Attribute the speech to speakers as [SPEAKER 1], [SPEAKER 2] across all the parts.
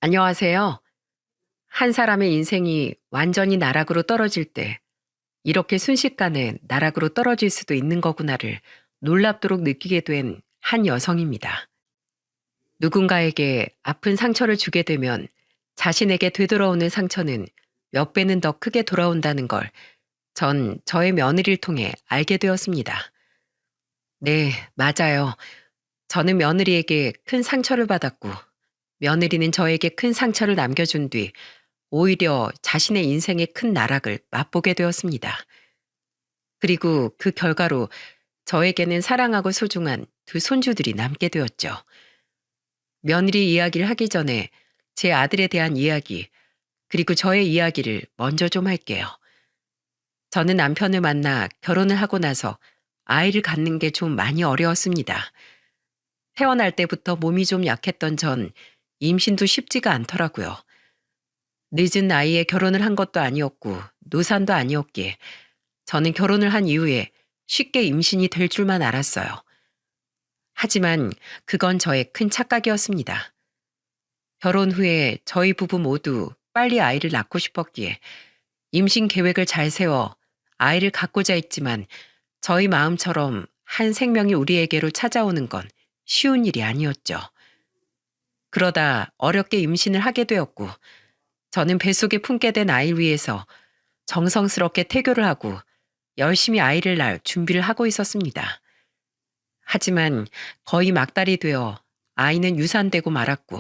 [SPEAKER 1] 안녕하세요. 한 사람의 인생이 완전히 나락으로 떨어질 때 이렇게 순식간에 나락으로 떨어질 수도 있는 거구나를 놀랍도록 느끼게 된 한 여성입니다. 누군가에게 아픈 상처를 주게 되면 자신에게 되돌아오는 상처는 몇 배는 더 크게 돌아온다는 걸 전 저의 며느리를 통해 알게 되었습니다. 네, 맞아요. 저는 며느리에게 큰 상처를 받았고 며느리는 저에게 큰 상처를 남겨준 뒤 오히려 자신의 인생의 큰 나락을 맛보게 되었습니다. 그리고 그 결과로 저에게는 사랑하고 소중한 두 손주들이 남게 되었죠. 며느리 이야기를 하기 전에 제 아들에 대한 이야기, 그리고 저의 이야기를 먼저 좀 할게요. 저는 남편을 만나 결혼을 하고 나서 아이를 갖는 게 좀 많이 어려웠습니다. 태어날 때부터 몸이 좀 약했던 전 임신도 쉽지가 않더라고요. 늦은 나이에 결혼을 한 것도 아니었고 노산도 아니었기에 저는 결혼을 한 이후에 쉽게 임신이 될 줄만 알았어요. 하지만 그건 저의 큰 착각이었습니다. 결혼 후에 저희 부부 모두 빨리 아이를 낳고 싶었기에 임신 계획을 잘 세워 아이를 갖고자 했지만 저희 마음처럼 한 생명이 우리에게로 찾아오는 건 쉬운 일이 아니었죠. 그러다 어렵게 임신을 하게 되었고 저는 뱃속에 품게 된 아이를 위해서 정성스럽게 태교를 하고 열심히 아이를 낳을 준비를 하고 있었습니다. 하지만 거의 막달이 되어 아이는 유산되고 말았고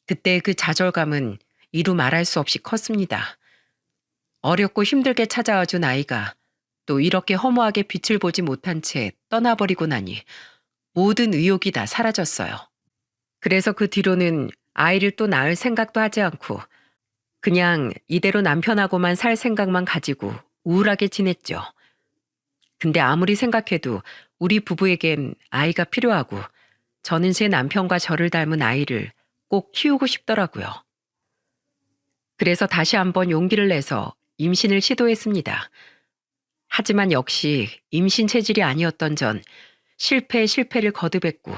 [SPEAKER 1] 그때 그 좌절감은 이루 말할 수 없이 컸습니다. 어렵고 힘들게 찾아와 준 아이가 또 이렇게 허무하게 빛을 보지 못한 채 떠나버리고 나니 모든 의욕이 다 사라졌어요. 그래서 그 뒤로는 아이를 또 낳을 생각도 하지 않고 그냥 이대로 남편하고만 살 생각만 가지고 우울하게 지냈죠. 근데 아무리 생각해도 우리 부부에겐 아이가 필요하고 저는 제 남편과 저를 닮은 아이를 꼭 키우고 싶더라고요. 그래서 다시 한번 용기를 내서 임신을 시도했습니다. 하지만 역시 임신 체질이 아니었던 전 실패를 거듭했고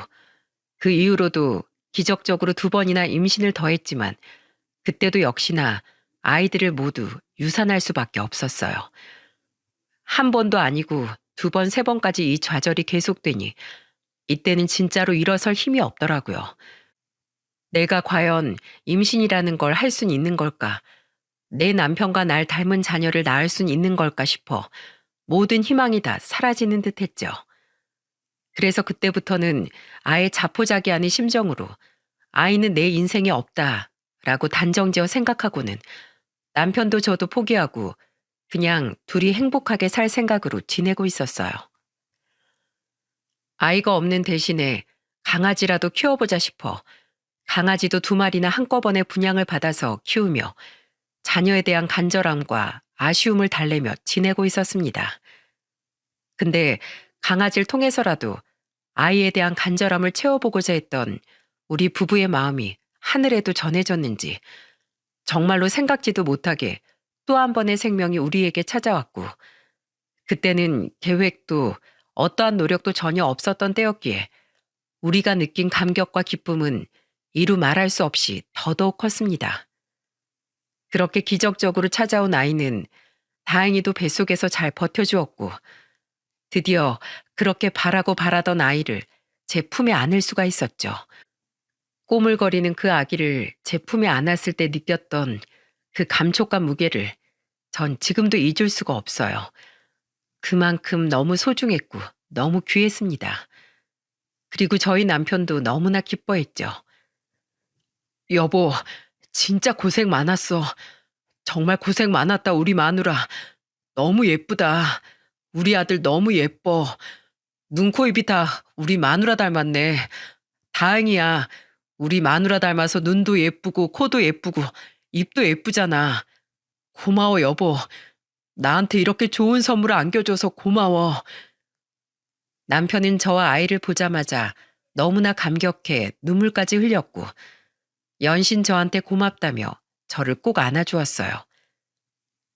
[SPEAKER 1] 그 이후로도 기적적으로 2번이나 임신을 더했지만 그때도 역시나 아이들을 모두 유산할 수밖에 없었어요. 한 번도 아니고 2번, 3번까지 이 좌절이 계속되니 이때는 진짜로 일어설 힘이 없더라고요. 내가 과연 임신이라는 걸 할 순 있는 걸까? 내 남편과 날 닮은 자녀를 낳을 순 있는 걸까 싶어 모든 희망이 다 사라지는 듯 했죠. 그래서 그때부터는 아예 자포자기하는 심정으로 아이는 내 인생에 없다라고 단정지어 생각하고는 남편도 저도 포기하고 그냥 둘이 행복하게 살 생각으로 지내고 있었어요. 아이가 없는 대신에 강아지라도 키워보자 싶어 강아지도 2마리나 한꺼번에 분양을 받아서 키우며 자녀에 대한 간절함과 아쉬움을 달래며 지내고 있었습니다. 근데 강아지를 통해서라도 아이에 대한 간절함을 채워보고자 했던 우리 부부의 마음이 하늘에도 전해졌는지 정말로 생각지도 못하게 또 한 번의 생명이 우리에게 찾아왔고 그때는 계획도 어떠한 노력도 전혀 없었던 때였기에 우리가 느낀 감격과 기쁨은 이루 말할 수 없이 더더욱 컸습니다. 그렇게 기적적으로 찾아온 아이는 다행히도 뱃속에서 잘 버텨주었고 드디어 그렇게 바라고 바라던 아이를 제 품에 안을 수가 있었죠. 꼬물거리는 그 아기를 제 품에 안았을 때 느꼈던 그 감촉과 무게를 전 지금도 잊을 수가 없어요. 그만큼 너무 소중했고 너무 귀했습니다. 그리고 저희 남편도 너무나 기뻐했죠. 여보, 진짜 고생 많았어. 정말 고생 많았다, 우리 마누라. 너무 예쁘다. 우리 아들 너무 예뻐. 눈, 코, 입이 다 우리 마누라 닮았네. 다행이야. 우리 마누라 닮아서 눈도 예쁘고 코도 예쁘고 입도 예쁘잖아. 고마워, 여보. 나한테 이렇게 좋은 선물을 안겨줘서 고마워. 남편은 저와 아이를 보자마자 너무나 감격해 눈물까지 흘렸고 연신 저한테 고맙다며 저를 꼭 안아주었어요.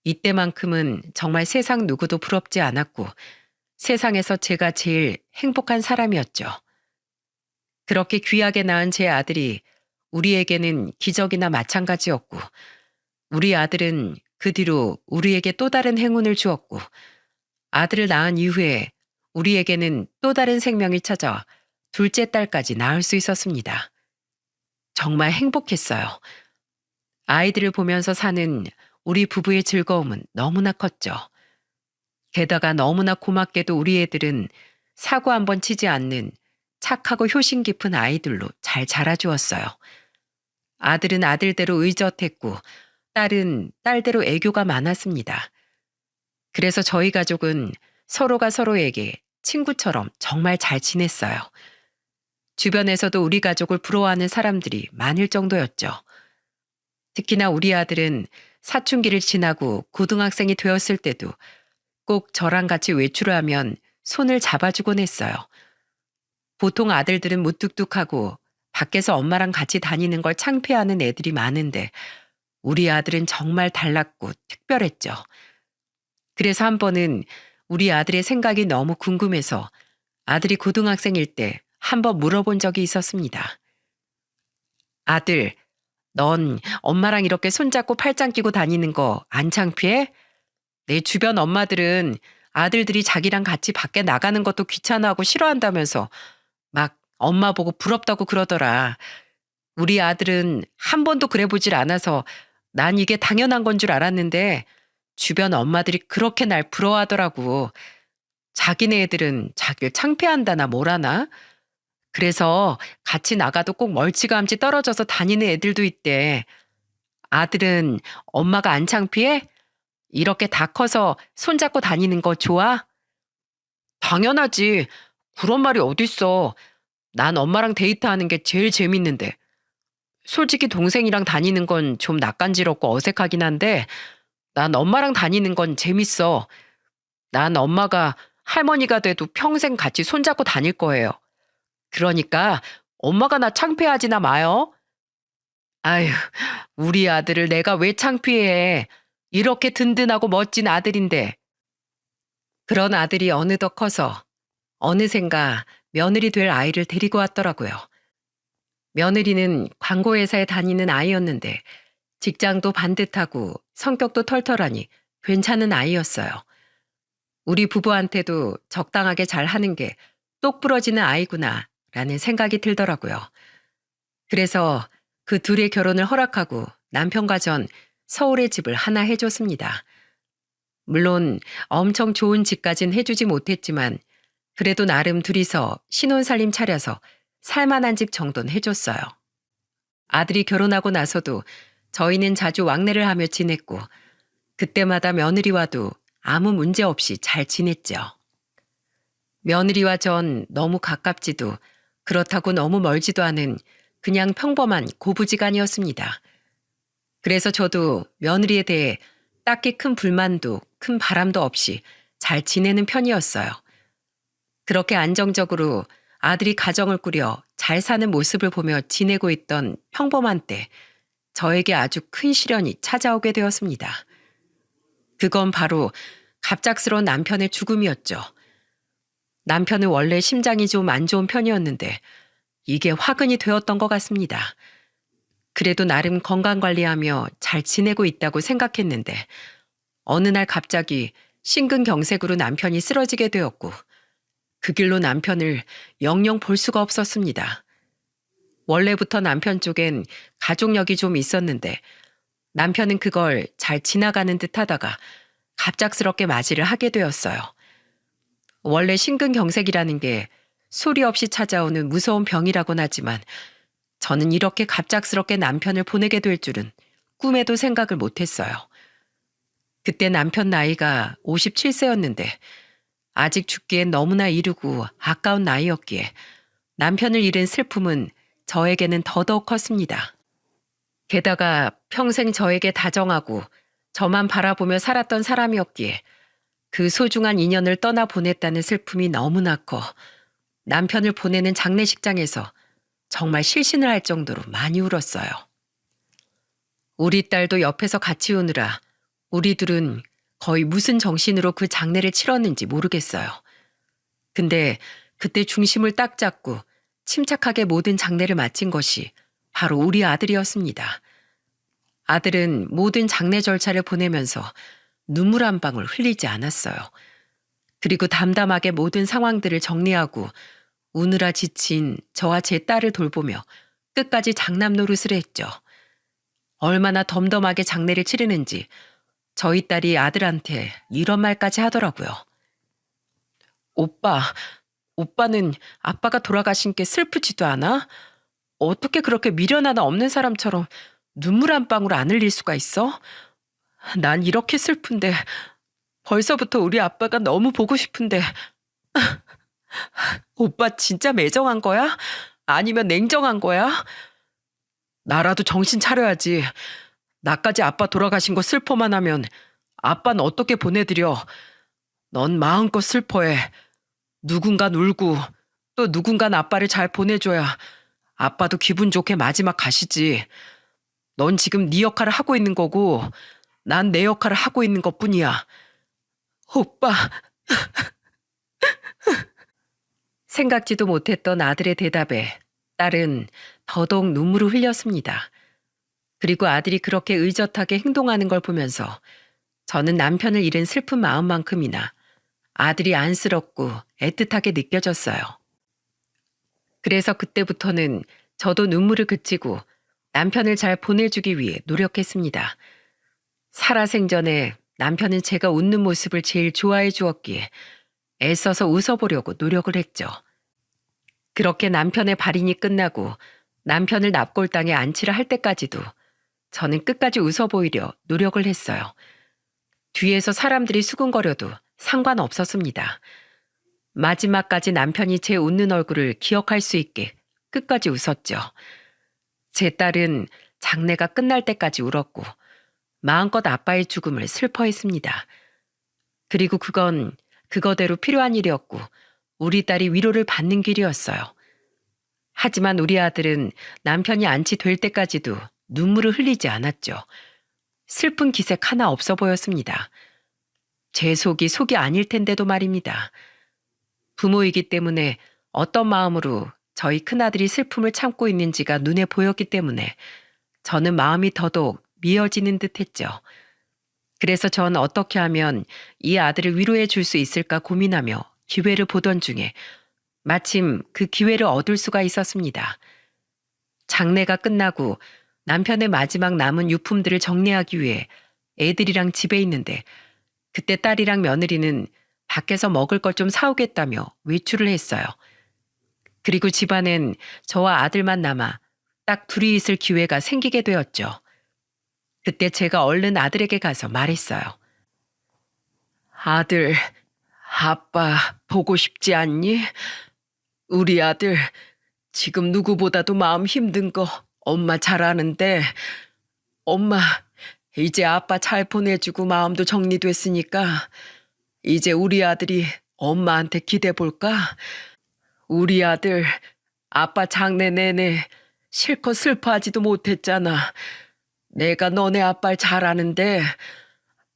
[SPEAKER 1] 이때만큼은 정말 세상 누구도 부럽지 않았고 세상에서 제가 제일 행복한 사람이었죠. 그렇게 귀하게 낳은 제 아들이 우리에게는 기적이나 마찬가지였고, 우리 아들은 그 뒤로 우리에게 또 다른 행운을 주었고, 아들을 낳은 이후에 우리에게는 또 다른 생명이 찾아와 둘째 딸까지 낳을 수 있었습니다. 정말 행복했어요. 아이들을 보면서 사는 우리 부부의 즐거움은 너무나 컸죠. 게다가 너무나 고맙게도 우리 애들은 사고 한번 치지 않는 착하고 효심 깊은 아이들로 잘 자라주었어요. 아들은 아들대로 의젓했고 딸은 딸대로 애교가 많았습니다. 그래서 저희 가족은 서로가 서로에게 친구처럼 정말 잘 지냈어요. 주변에서도 우리 가족을 부러워하는 사람들이 많을 정도였죠. 특히나 우리 아들은 사춘기를 지나고 고등학생이 되었을 때도 꼭 저랑 같이 외출을 하면 손을 잡아주곤 했어요. 보통 아들들은 무뚝뚝하고 밖에서 엄마랑 같이 다니는 걸 창피해하는 애들이 많은데 우리 아들은 정말 달랐고 특별했죠. 그래서 한 번은 우리 아들의 생각이 너무 궁금해서 아들이 고등학생일 때 한 번 물어본 적이 있었습니다. 아들, 넌 엄마랑 이렇게 손잡고 팔짱 끼고 다니는 거 안 창피해? 내 주변 엄마들은 아들들이 자기랑 같이 밖에 나가는 것도 귀찮아하고 싫어한다면서 막 엄마 보고 부럽다고 그러더라. 우리 아들은 한 번도 그래 보질 않아서 난 이게 당연한 건 줄 알았는데 주변 엄마들이 그렇게 날 부러워하더라고. 자기네 애들은 자기를 창피한다나 뭐라나? 그래서 같이 나가도 꼭 멀찌감치 떨어져서 다니는 애들도 있대. 아들은 엄마가 안 창피해? 이렇게 다 커서 손잡고 다니는 거 좋아? 당연하지. 그런 말이 어딨어. 난 엄마랑 데이트하는 게 제일 재밌는데. 솔직히 동생이랑 다니는 건 좀 낯간지럽고 어색하긴 한데 난 엄마랑 다니는 건 재밌어. 난 엄마가 할머니가 돼도 평생 같이 손잡고 다닐 거예요. 그러니까 엄마가 나 창피하지나 마요. 아휴, 우리 아들을 내가 왜 창피해. 이렇게 든든하고 멋진 아들인데. 그런 아들이 어느덧 커서 어느샌가 며느리 될 아이를 데리고 왔더라고요. 며느리는 광고회사에 다니는 아이였는데 직장도 반듯하고 성격도 털털하니 괜찮은 아이였어요. 우리 부부한테도 적당하게 잘하는 게 똑 부러지는 아이구나 라는 생각이 들더라고요. 그래서 그 둘의 결혼을 허락하고 남편과 전 서울에 집을 하나 해줬습니다. 물론 엄청 좋은 집까진 해주지 못했지만 그래도 나름 둘이서 신혼살림 차려서 살만한 집 정도는 해줬어요. 아들이 결혼하고 나서도 저희는 자주 왕래를 하며 지냈고 그때마다 며느리와도 아무 문제 없이 잘 지냈죠. 며느리와 전 너무 가깝지도 그렇다고 너무 멀지도 않은 그냥 평범한 고부지간이었습니다. 그래서 저도 며느리에 대해 딱히 큰 불만도 큰 바람도 없이 잘 지내는 편이었어요. 그렇게 안정적으로 아들이 가정을 꾸려 잘 사는 모습을 보며 지내고 있던 평범한 때 저에게 아주 큰 시련이 찾아오게 되었습니다. 그건 바로 갑작스러운 남편의 죽음이었죠. 남편은 원래 심장이 좀 안 좋은 편이었는데 이게 화근이 되었던 것 같습니다. 그래도 나름 건강관리하며 잘 지내고 있다고 생각했는데 어느 날 갑자기 심근경색으로 남편이 쓰러지게 되었고 그 길로 남편을 영영 볼 수가 없었습니다. 원래부터 남편 쪽엔 가족력이 좀 있었는데 남편은 그걸 잘 지나가는 듯 하다가 갑작스럽게 맞이를 하게 되었어요. 원래 심근경색이라는 게 소리 없이 찾아오는 무서운 병이라곤 하지만 저는 이렇게 갑작스럽게 남편을 보내게 될 줄은 꿈에도 생각을 못했어요. 그때 남편 나이가 57세였는데 아직 죽기엔 너무나 이르고 아까운 나이였기에 남편을 잃은 슬픔은 저에게는 더더욱 컸습니다. 게다가 평생 저에게 다정하고 저만 바라보며 살았던 사람이었기에 그 소중한 인연을 떠나보냈다는 슬픔이 너무나 커 남편을 보내는 장례식장에서 정말 실신을 할 정도로 많이 울었어요. 우리 딸도 옆에서 같이 우느라 우리 둘은 거의 무슨 정신으로 그 장례를 치렀는지 모르겠어요. 근데 그때 중심을 딱 잡고 침착하게 모든 장례를 마친 것이 바로 우리 아들이었습니다. 아들은 모든 장례 절차를 보내면서 눈물 한 방울 흘리지 않았어요. 그리고 담담하게 모든 상황들을 정리하고 우느라 지친 저와 제 딸을 돌보며 끝까지 장남 노릇을 했죠. 얼마나 덤덤하게 장례를 치르는지 저희 딸이 아들한테 이런 말까지 하더라고요. 오빠는 아빠가 돌아가신 게 슬프지도 않아? 어떻게 그렇게 미련 하나 없는 사람처럼 눈물 한 방울 안 흘릴 수가 있어? 난 이렇게 슬픈데 벌써부터 우리 아빠가 너무 보고 싶은데 오빠 진짜 매정한 거야? 아니면 냉정한 거야? 나라도 정신 차려야지. 나까지 아빠 돌아가신 거 슬퍼만 하면 아빠는 어떻게 보내드려? 넌 마음껏 슬퍼해. 누군간 울고 또 누군간 아빠를 잘 보내줘야 아빠도 기분 좋게 마지막 가시지. 넌 지금 네 역할을 하고 있는 거고 난 내 역할을 하고 있는 것뿐이야. 오빠. 생각지도 못했던 아들의 대답에 딸은 더더욱 눈물을 흘렸습니다. 그리고 아들이 그렇게 의젓하게 행동하는 걸 보면서 저는 남편을 잃은 슬픈 마음만큼이나 아들이 안쓰럽고 애틋하게 느껴졌어요. 그래서 그때부터는 저도 눈물을 그치고 남편을 잘 보내주기 위해 노력했습니다. 살아생전에 남편은 제가 웃는 모습을 제일 좋아해 주었기에 애써서 웃어보려고 노력을 했죠. 그렇게 남편의 발인이 끝나고 남편을 납골당에 안치를 할 때까지도 저는 끝까지 웃어 보이려 노력을 했어요. 뒤에서 사람들이 수군거려도 상관없었습니다. 마지막까지 남편이 제 웃는 얼굴을 기억할 수 있게 끝까지 웃었죠. 제 딸은 장례가 끝날 때까지 울었고 마음껏 아빠의 죽음을 슬퍼했습니다. 그리고 그건 그거대로 필요한 일이었고 우리 딸이 위로를 받는 길이었어요. 하지만 우리 아들은 남편이 안치될 때까지도 눈물을 흘리지 않았죠. 슬픈 기색 하나 없어 보였습니다. 제 속이 아닐 텐데도 말입니다. 부모이기 때문에 어떤 마음으로 저희 큰아들이 슬픔을 참고 있는지가 눈에 보였기 때문에 저는 마음이 더더욱 미어지는 듯 했죠. 그래서 전 어떻게 하면 이 아들을 위로해 줄 수 있을까 고민하며 기회를 보던 중에 마침 그 기회를 얻을 수가 있었습니다. 장례가 끝나고 남편의 마지막 남은 유품들을 정리하기 위해 애들이랑 집에 있는데 그때 딸이랑 며느리는 밖에서 먹을 것 좀 사오겠다며 외출을 했어요. 그리고 집안엔 저와 아들만 남아 딱 둘이 있을 기회가 생기게 되었죠. 그때 제가 얼른 아들에게 가서 말했어요. 아들, 아빠 보고 싶지 않니? 우리 아들 지금 누구보다도 마음 힘든 거 엄마 잘 아는데 엄마 이제 아빠 잘 보내주고 마음도 정리됐으니까 이제 우리 아들이 엄마한테 기대 볼까? 우리 아들 아빠 장래 내내 실컷 슬퍼하지도 못했잖아. 내가 너네 아빠를 잘 아는데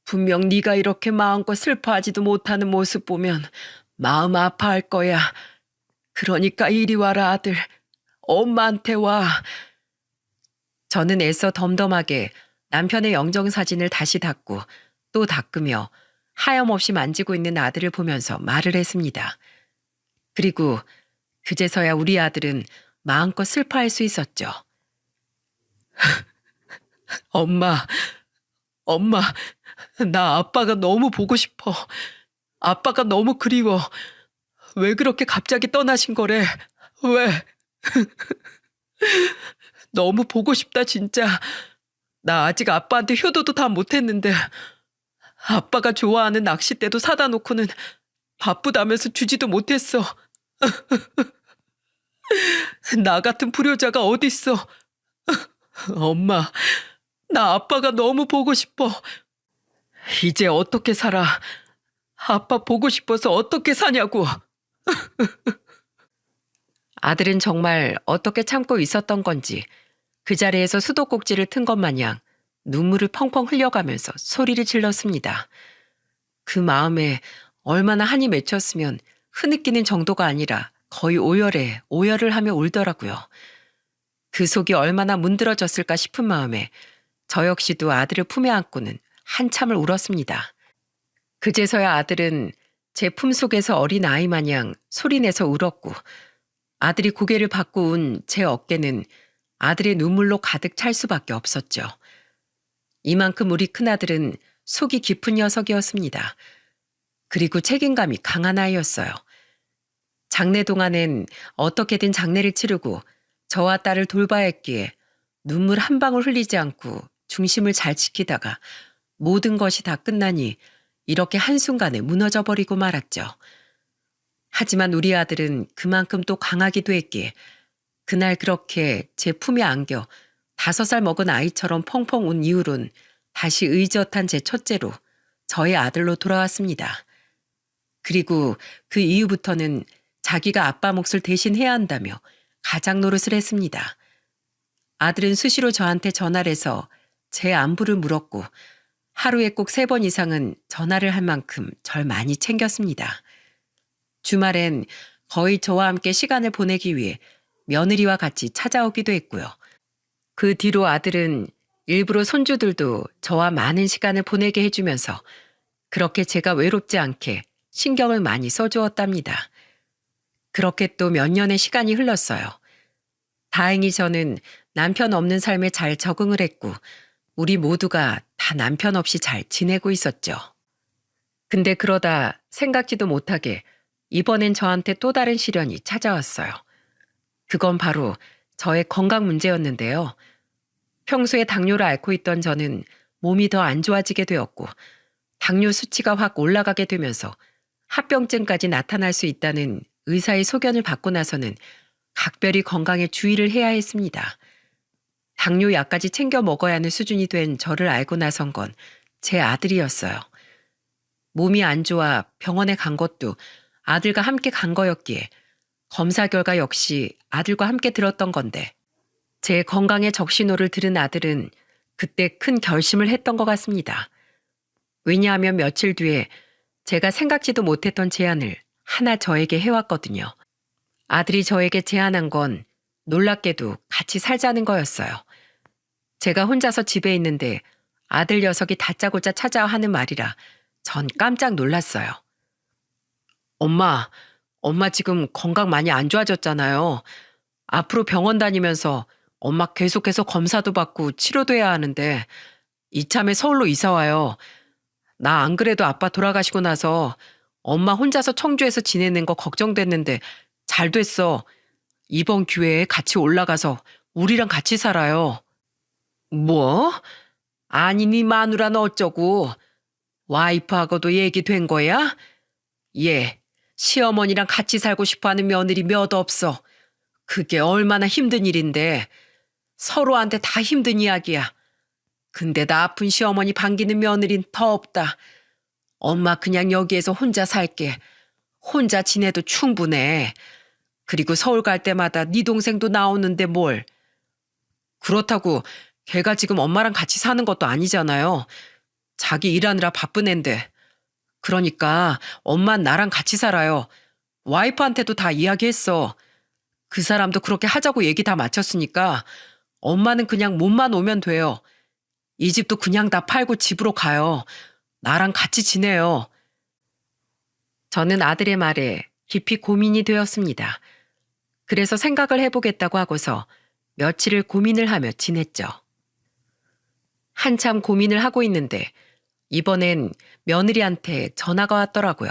[SPEAKER 1] 분명 네가 이렇게 마음껏 슬퍼하지도 못하는 모습 보면 마음 아파할 거야. 그러니까 이리 와라 아들. 엄마한테 와. 저는 애써 덤덤하게 남편의 영정사진을 다시 닦고 또 닦으며 하염없이 만지고 있는 아들을 보면서 말을 했습니다. 그리고 그제서야 우리 아들은 마음껏 슬퍼할 수 있었죠. 엄마, 나 아빠가 너무 보고 싶어. 아빠가 너무 그리워. 왜 그렇게 갑자기 떠나신 거래? 왜? 너무 보고 싶다 진짜. 나 아직 아빠한테 효도도 다 못했는데 아빠가 좋아하는 낚싯대도 사다 놓고는 바쁘다면서 주지도 못했어. 나 같은 불효자가 어딨어. 엄마, 나 아빠가 너무 보고 싶어. 이제 어떻게 살아? 아빠 보고 싶어서 어떻게 사냐고. 아들은 정말 어떻게 참고 있었던 건지 그 자리에서 수도꼭지를 튼 것 마냥 눈물을 펑펑 흘려가면서 소리를 질렀습니다. 그 마음에 얼마나 한이 맺혔으면 흐느끼는 정도가 아니라 거의 오열을 하며 울더라고요. 그 속이 얼마나 문드러졌을까 싶은 마음에 저 역시도 아들을 품에 안고는 한참을 울었습니다. 그제서야 아들은 제 품속에서 어린 아이 마냥 소리내서 울었고 아들이 고개를 받고 운 제 어깨는 아들의 눈물로 가득 찰 수밖에 없었죠. 이만큼 우리 큰아들은 속이 깊은 녀석이었습니다. 그리고 책임감이 강한 아이였어요. 장례 동안엔 어떻게든 장례를 치르고 저와 딸을 돌봐야 했기에 눈물 한 방울 흘리지 않고 중심을 잘 지키다가 모든 것이 다 끝나니 이렇게 한순간에 무너져 버리고 말았죠. 하지만 우리 아들은 그만큼 또 강하기도 했기에 그날 그렇게 제 품에 안겨 5살 먹은 아이처럼 펑펑 운 이후론 다시 의젓한 제 첫째로 저의 아들로 돌아왔습니다. 그리고 그 이후부터는 자기가 아빠 몫을 대신해야 한다며 가장 노릇을 했습니다. 아들은 수시로 저한테 전화를 해서 제 안부를 물었고 하루에 꼭 3번 이상은 전화를 할 만큼 절 많이 챙겼습니다. 주말엔 거의 저와 함께 시간을 보내기 위해 며느리와 같이 찾아오기도 했고요. 그 뒤로 아들은 일부러 손주들도 저와 많은 시간을 보내게 해주면서 그렇게 제가 외롭지 않게 신경을 많이 써주었답니다. 그렇게 또 몇 년의 시간이 흘렀어요. 다행히 저는 남편 없는 삶에 잘 적응을 했고 우리 모두가 다 남편 없이 잘 지내고 있었죠. 근데 그러다 생각지도 못하게 이번엔 저한테 또 다른 시련이 찾아왔어요. 그건 바로 저의 건강 문제였는데요. 평소에 당뇨를 앓고 있던 저는 몸이 더 안 좋아지게 되었고 당뇨 수치가 확 올라가게 되면서 합병증까지 나타날 수 있다는 의사의 소견을 받고 나서는 각별히 건강에 주의를 해야 했습니다. 당뇨 약까지 챙겨 먹어야 하는 수준이 된 저를 알고 나선 건 제 아들이었어요. 몸이 안 좋아 병원에 간 것도 아들과 함께 간 거였기에 검사 결과 역시 아들과 함께 들었던 건데 제 건강의 적신호를 들은 아들은 그때 큰 결심을 했던 것 같습니다. 왜냐하면 며칠 뒤에 제가 생각지도 못했던 제안을 하나 저에게 해왔거든요. 아들이 저에게 제안한 건 놀랍게도 같이 살자는 거였어요. 제가 혼자서 집에 있는데 아들 녀석이 다짜고짜 찾아와 하는 말이라 전 깜짝 놀랐어요. 엄마 지금 건강 많이 안 좋아졌잖아요. 앞으로 병원 다니면서 엄마 계속해서 검사도 받고 치료도 해야 하는데 이참에 서울로 이사 와요. 나 안 그래도 아빠 돌아가시고 나서 엄마 혼자서 청주에서 지내는 거 걱정됐는데 잘 됐어. 이번 기회에 같이 올라가서 우리랑 같이 살아요. 뭐? 아니 네 마누라는 어쩌고? 와이프하고도 얘기된 거야? 예, 시어머니랑 같이 살고 싶어하는 며느리 몇 없어. 그게 얼마나 힘든 일인데 서로한테 다 힘든 이야기야. 근데 나 아픈 시어머니 반기는 며느린 더 없다. 엄마 그냥 여기에서 혼자 살게. 혼자 지내도 충분해. 그리고 서울 갈 때마다 네 동생도 나오는데 뭘. 그렇다고 걔가 지금 엄마랑 같이 사는 것도 아니잖아요. 자기 일하느라 바쁜 앤데. 그러니까 엄만 나랑 같이 살아요. 와이프한테도 다 이야기했어. 그 사람도 그렇게 하자고 얘기 다 마쳤으니까 엄마는 그냥 몸만 오면 돼요. 이 집도 그냥 다 팔고 집으로 가요. 나랑 같이 지내요. 저는 아들의 말에 깊이 고민이 되었습니다. 그래서 생각을 해보겠다고 하고서 며칠을 고민을 하며 지냈죠. 한참 고민을 하고 있는데 이번엔 며느리한테 전화가 왔더라고요.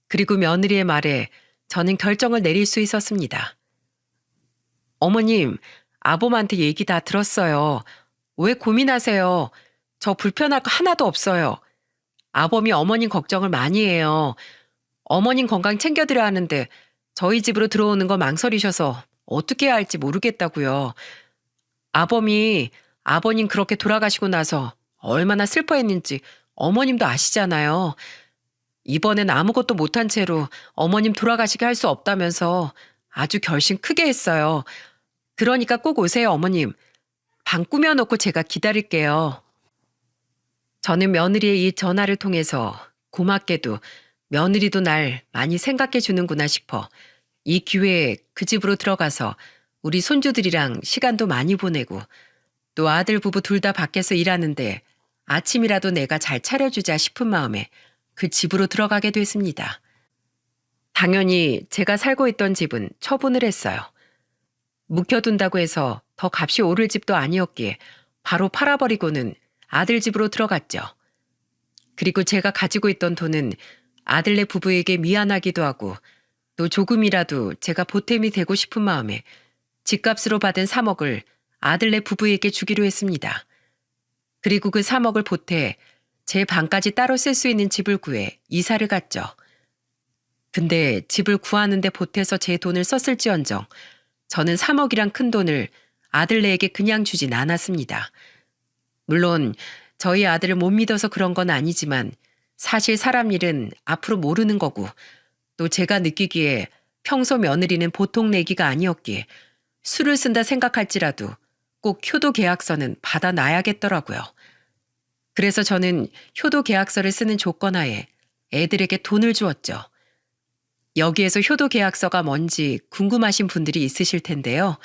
[SPEAKER 1] 그리고 며느리의 말에 저는 결정을 내릴 수 있었습니다. 어머님, 아범한테 얘기 다 들었어요. 왜 고민하세요? 저 불편할 거 하나도 없어요. 아범이 어머님 걱정을 많이 해요. 어머님 건강 챙겨드려야 하는데 저희 집으로 들어오는 거 망설이셔서 어떻게 해야 할지 모르겠다고요. 아범이 아버님 그렇게 돌아가시고 나서 얼마나 슬퍼했는지 어머님도 아시잖아요. 이번엔 아무것도 못한 채로 어머님 돌아가시게 할 수 없다면서 아주 결심 크게 했어요. 그러니까 꼭 오세요, 어머님. 방 꾸며놓고 제가 기다릴게요. 저는 며느리의 이 전화를 통해서 고맙게도 며느리도 날 많이 생각해 주는구나 싶어 이 기회에 그 집으로 들어가서 우리 손주들이랑 시간도 많이 보내고 또 아들 부부 둘 다 밖에서 일하는데 아침이라도 내가 잘 차려주자 싶은 마음에 그 집으로 들어가게 됐습니다. 당연히 제가 살고 있던 집은 처분을 했어요. 묵혀둔다고 해서 더 값이 오를 집도 아니었기에 바로 팔아버리고는 아들 집으로 들어갔죠. 그리고 제가 가지고 있던 돈은 아들네 부부에게 미안하기도 하고 또 조금이라도 제가 보탬이 되고 싶은 마음에 집값으로 받은 3억을 아들네 부부에게 주기로 했습니다. 그리고 그 3억을 보태 제 방까지 따로 쓸 수 있는 집을 구해 이사를 갔죠. 근데 집을 구하는데 보태서 제 돈을 썼을지언정 저는 3억이란 큰 돈을 아들네에게 그냥 주진 않았습니다. 물론 저희 아들을 못 믿어서 그런 건 아니지만 사실 사람 일은 앞으로 모르는 거고 또 제가 느끼기에 평소 며느리는 보통 내기가 아니었기에 술을 쓴다 생각할지라도 꼭 효도 계약서는 받아놔야겠더라고요. 그래서 저는 효도 계약서를 쓰는 조건하에 애들에게 돈을 주었죠. 여기에서 효도 계약서가 뭔지 궁금하신 분들이 있으실 텐데요.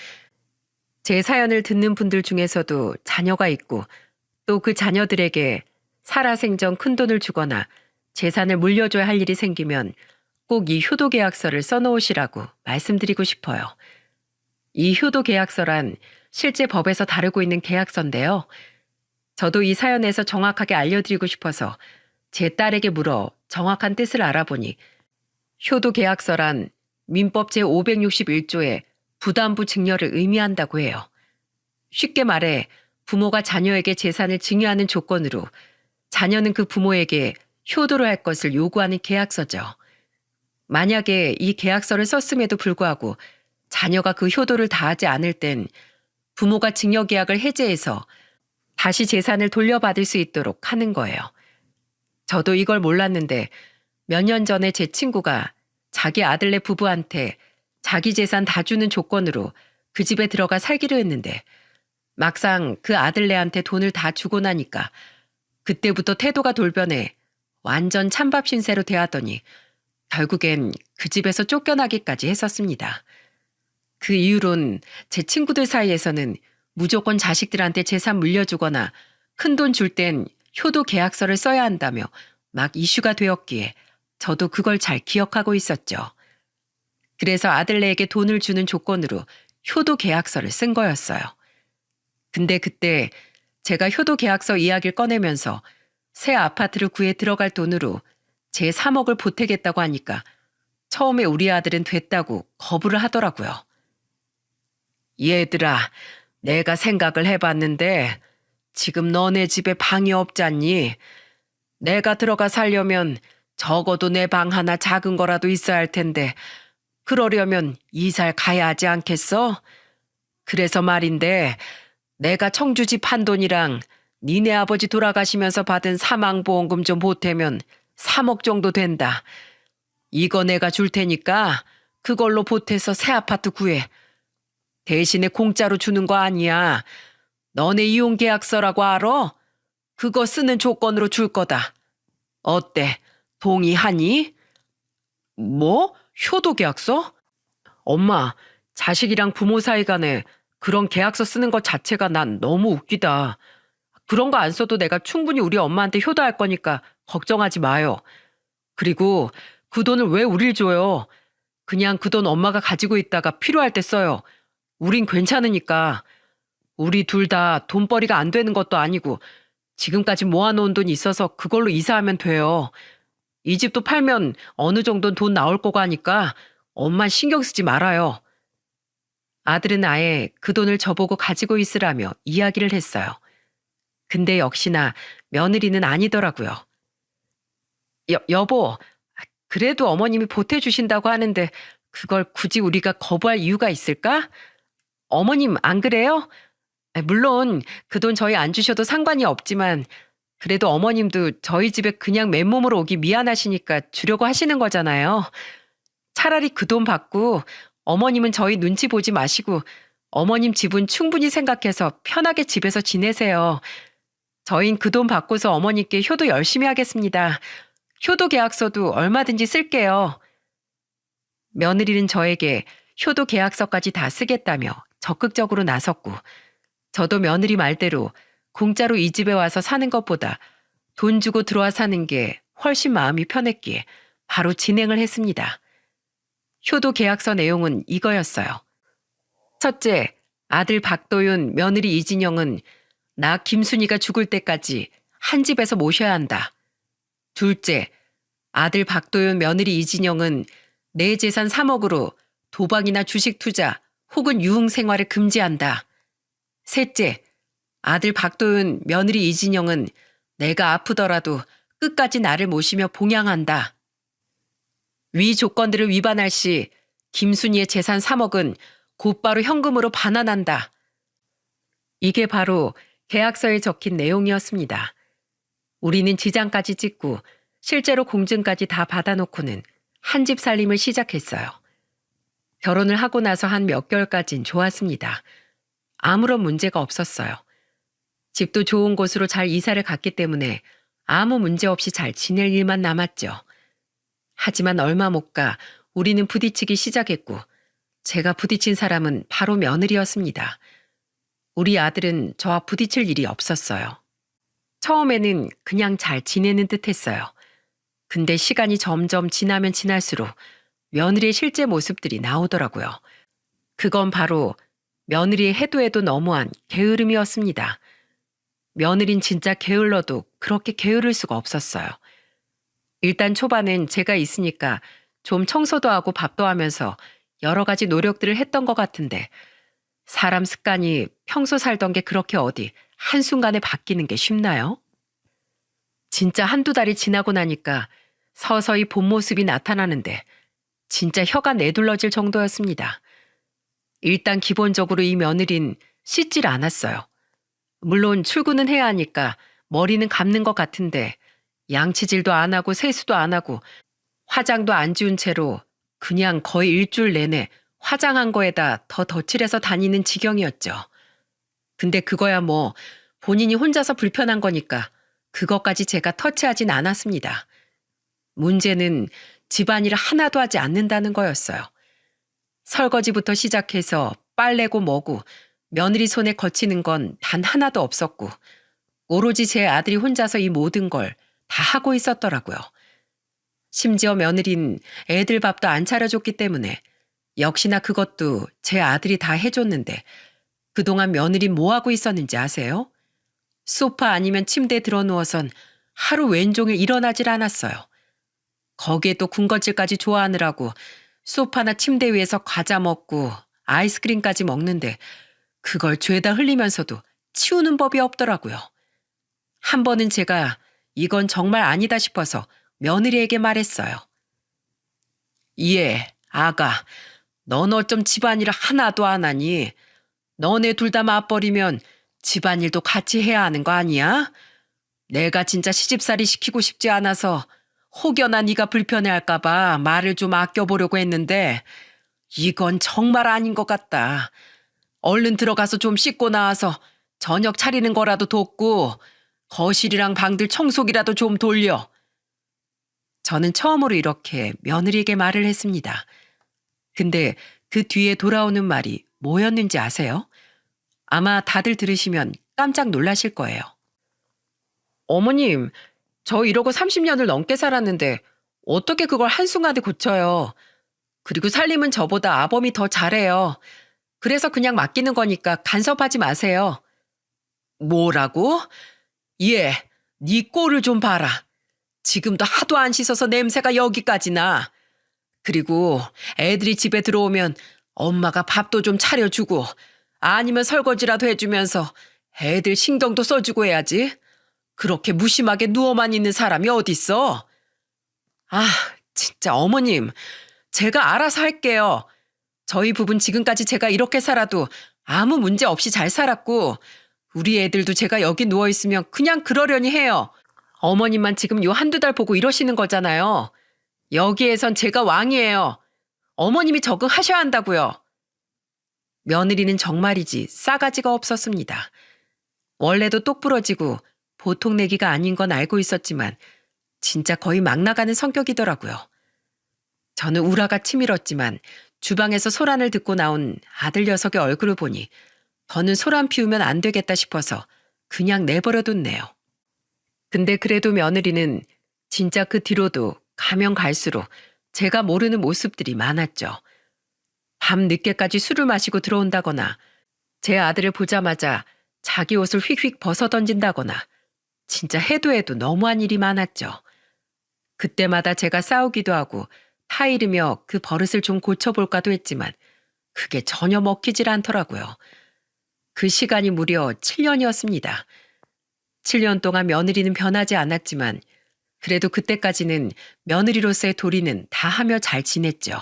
[SPEAKER 1] 제 사연을 듣는 분들 중에서도 자녀가 있고 또 그 자녀들에게 살아생전 큰돈을 주거나 재산을 물려줘야 할 일이 생기면 꼭 이 효도 계약서를 써놓으시라고 말씀드리고 싶어요. 이 효도 계약서란 실제 법에서 다루고 있는 계약서인데요. 저도 이 사연에서 정확하게 알려드리고 싶어서 제 딸에게 물어 정확한 뜻을 알아보니 효도 계약서란 민법 제561조의 부담부 증여를 의미한다고 해요. 쉽게 말해 부모가 자녀에게 재산을 증여하는 조건으로 자녀는 그 부모에게 효도를 할 것을 요구하는 계약서죠. 만약에 이 계약서를 썼음에도 불구하고 자녀가 그 효도를 다하지 않을 땐 부모가 증여 계약을 해제해서 다시 재산을 돌려받을 수 있도록 하는 거예요. 저도 이걸 몰랐는데 몇 년 전에 제 친구가 자기 아들네 부부한테 자기 재산 다 주는 조건으로 그 집에 들어가 살기로 했는데 막상 그 아들네한테 돈을 다 주고 나니까 그때부터 태도가 돌변해 완전 찬밥 신세로 대하더니 결국엔 그 집에서 쫓겨나기까지 했었습니다. 그 이후론 제 친구들 사이에서는 무조건 자식들한테 재산 물려주거나 큰돈 줄 땐 효도 계약서를 써야 한다며 막 이슈가 되었기에 저도 그걸 잘 기억하고 있었죠. 그래서 아들네에게 돈을 주는 조건으로 효도 계약서를 쓴 거였어요. 근데 그때 제가 효도 계약서 이야기를 꺼내면서 새 아파트를 구해 들어갈 돈으로 제 3억을 보태겠다고 하니까 처음에 우리 아들은 됐다고 거부를 하더라고요. 얘들아, 내가 생각을 해봤는데 지금 너네 집에 방이 없잖니? 내가 들어가 살려면 적어도 내 방 하나 작은 거라도 있어야 할 텐데 그러려면 이사를 가야 하지 않겠어? 그래서 말인데 내가 청주 집 한 돈이랑 니네 아버지 돌아가시면서 받은 사망보험금 좀 보태면 3억 정도 된다. 이거 내가 줄 테니까 그걸로 보태서 새 아파트 구해. 대신에 공짜로 주는 거 아니야. 너네 이용계약서라고 알아? 그거 쓰는 조건으로 줄 거다. 어때? 동의하니? 뭐? 효도계약서? 엄마, 자식이랑 부모 사이 간에 그런 계약서 쓰는 것 자체가 난 너무 웃기다. 그런 거 안 써도 내가 충분히 우리 엄마한테 효도할 거니까 걱정하지 마요. 그리고 그 돈을 왜 우릴 줘요? 그냥 그 돈 엄마가 가지고 있다가 필요할 때 써요. 우린 괜찮으니까. 우리 둘 다 돈벌이가 안 되는 것도 아니고 지금까지 모아놓은 돈이 있어서 그걸로 이사하면 돼요. 이 집도 팔면 어느 정도는 돈 나올 거고 하니까 엄마 신경 쓰지 말아요. 아들은 아예 그 돈을 저보고 가지고 있으라며 이야기를 했어요. 근데 역시나 며느리는 아니더라고요. 여보, 그래도 어머님이 보태주신다고 하는데 그걸 굳이 우리가 거부할 이유가 있을까? 어머님 안 그래요? 물론 그 돈 저희 안 주셔도 상관이 없지만 그래도 어머님도 저희 집에 그냥 맨몸으로 오기 미안하시니까 주려고 하시는 거잖아요. 차라리 그 돈 받고 어머님은 저희 눈치 보지 마시고 어머님 집은 충분히 생각해서 편하게 집에서 지내세요. 저흰 그 돈 받고서 어머님께 효도 열심히 하겠습니다. 효도 계약서도 얼마든지 쓸게요. 며느리는 저에게 효도 계약서까지 다 쓰겠다며 적극적으로 나섰고 저도 며느리 말대로 공짜로 이 집에 와서 사는 것보다 돈 주고 들어와 사는 게 훨씬 마음이 편했기에 바로 진행을 했습니다. 효도 계약서 내용은 이거였어요. 첫째, 아들 박도윤, 며느리 이진영은 나 김순희가 죽을 때까지 한 집에서 모셔야 한다. 둘째, 아들 박도윤, 며느리 이진영은 내 재산 3억으로 도박이나 주식 투자 혹은 유흥 생활을 금지한다. 셋째, 아들 박도윤, 며느리 이진영은 내가 아프더라도 끝까지 나를 모시며 봉양한다. 위 조건들을 위반할 시 김순희의 재산 3억은 곧바로 현금으로 반환한다. 이게 바로 계약서에 적힌 내용이었습니다. 우리는 지장까지 찍고 실제로 공증까지 다 받아놓고는 한 집 살림을 시작했어요. 결혼을 하고 나서 한 몇 개월까진 좋았습니다. 아무런 문제가 없었어요. 집도 좋은 곳으로 잘 이사를 갔기 때문에 아무 문제 없이 잘 지낼 일만 남았죠. 하지만 얼마 못 가 우리는 부딪히기 시작했고 제가 부딪힌 사람은 바로 며느리였습니다. 우리 아들은 저와 부딪힐 일이 없었어요. 처음에는 그냥 잘 지내는 듯 했어요. 근데 시간이 점점 지나면 지날수록 며느리의 실제 모습들이 나오더라고요. 그건 바로 며느리의 해도 해도 너무한 게으름이었습니다. 며느린 진짜 게을러도 그렇게 게으를 수가 없었어요. 일단 초반엔 제가 있으니까 좀 청소도 하고 밥도 하면서 여러 가지 노력들을 했던 것 같은데 사람 습관이 평소 살던 게 그렇게 어디 한순간에 바뀌는 게 쉽나요? 진짜 한두 달이 지나고 나니까 서서히 본 모습이 나타나는데 진짜 혀가 내둘러질 정도였습니다. 일단 기본적으로 이 며느린 씻질 않았어요. 물론 출근은 해야 하니까 머리는 감는 것 같은데 양치질도 안 하고 세수도 안 하고 화장도 안 지운 채로 그냥 거의 일주일 내내 화장한 거에다 더 덧칠해서 다니는 지경이었죠. 근데 그거야 뭐 본인이 혼자서 불편한 거니까 그것까지 제가 터치하진 않았습니다. 문제는 집안일 하나도 하지 않는다는 거였어요. 설거지부터 시작해서 빨래고 뭐고 며느리 손에 거치는 건 단 하나도 없었고 오로지 제 아들이 혼자서 이 모든 걸 다 하고 있었더라고요. 심지어 며느린 애들 밥도 안 차려줬기 때문에 역시나 그것도 제 아들이 다 해줬는데 그동안 며느린 뭐 하고 있었는지 아세요? 소파 아니면 침대에 들어누워선 하루 왼종일 일어나질 않았어요. 거기에 또 군것질까지 좋아하느라고 소파나 침대 위에서 과자 먹고 아이스크림까지 먹는데 그걸 죄다 흘리면서도 치우는 법이 없더라고요. 한 번은 제가 이건 정말 아니다 싶어서 며느리에게 말했어요. 예, 아가, 넌 어쩜 집안일을 하나도 안 하니? 너네 둘 다 맞벌이면 집안일도 같이 해야 하는 거 아니야? 내가 진짜 시집살이 시키고 싶지 않아서 혹여나 네가 불편해할까 봐 말을 좀 아껴보려고 했는데 이건 정말 아닌 것 같다. 얼른 들어가서 좀 씻고 나와서 저녁 차리는 거라도 돕고 거실이랑 방들 청소기라도 좀 돌려. 저는 처음으로 이렇게 며느리에게 말을 했습니다. 근데 그 뒤에 돌아오는 말이 뭐였는지 아세요? 아마 다들 들으시면 깜짝 놀라실 거예요. 어머님, 저 이러고 30년을 넘게 살았는데 어떻게 그걸 한순간에 고쳐요. 그리고 살림은 저보다 아범이 더 잘해요. 그래서 그냥 맡기는 거니까 간섭하지 마세요. 뭐라고? 예, 네 꼴을 좀 봐라. 지금도 하도 안 씻어서 냄새가 여기까지 나. 그리고 애들이 집에 들어오면 엄마가 밥도 좀 차려주고 아니면 설거지라도 해주면서 애들 신경도 써주고 해야지. 그렇게 무심하게 누워만 있는 사람이 어딨어? 아, 진짜 어머님, 제가 알아서 할게요. 저희 부부는 지금까지 제가 이렇게 살아도 아무 문제 없이 잘 살았고 우리 애들도 제가 여기 누워있으면 그냥 그러려니 해요. 어머님만 지금 요 한두 달 보고 이러시는 거잖아요. 여기에선 제가 왕이에요. 어머님이 적응하셔야 한다고요. 며느리는 정말이지 싸가지가 없었습니다. 원래도 똑부러지고 보통 내기가 아닌 건 알고 있었지만 진짜 거의 막 나가는 성격이더라고요. 저는 우라가 치밀었지만 주방에서 소란을 듣고 나온 아들 녀석의 얼굴을 보니 더는 소란 피우면 안 되겠다 싶어서 그냥 내버려뒀네요. 근데 그래도 며느리는 진짜 그 뒤로도 가면 갈수록 제가 모르는 모습들이 많았죠. 밤 늦게까지 술을 마시고 들어온다거나 제 아들을 보자마자 자기 옷을 휙휙 벗어던진다거나 진짜 해도 해도 너무한 일이 많았죠. 그때마다 제가 싸우기도 하고 타이르며 그 버릇을 좀 고쳐볼까도 했지만 그게 전혀 먹히질 않더라고요. 그 시간이 무려 7년이었습니다. 7년 동안 며느리는 변하지 않았지만 그래도 그때까지는 며느리로서의 도리는 다 하며 잘 지냈죠.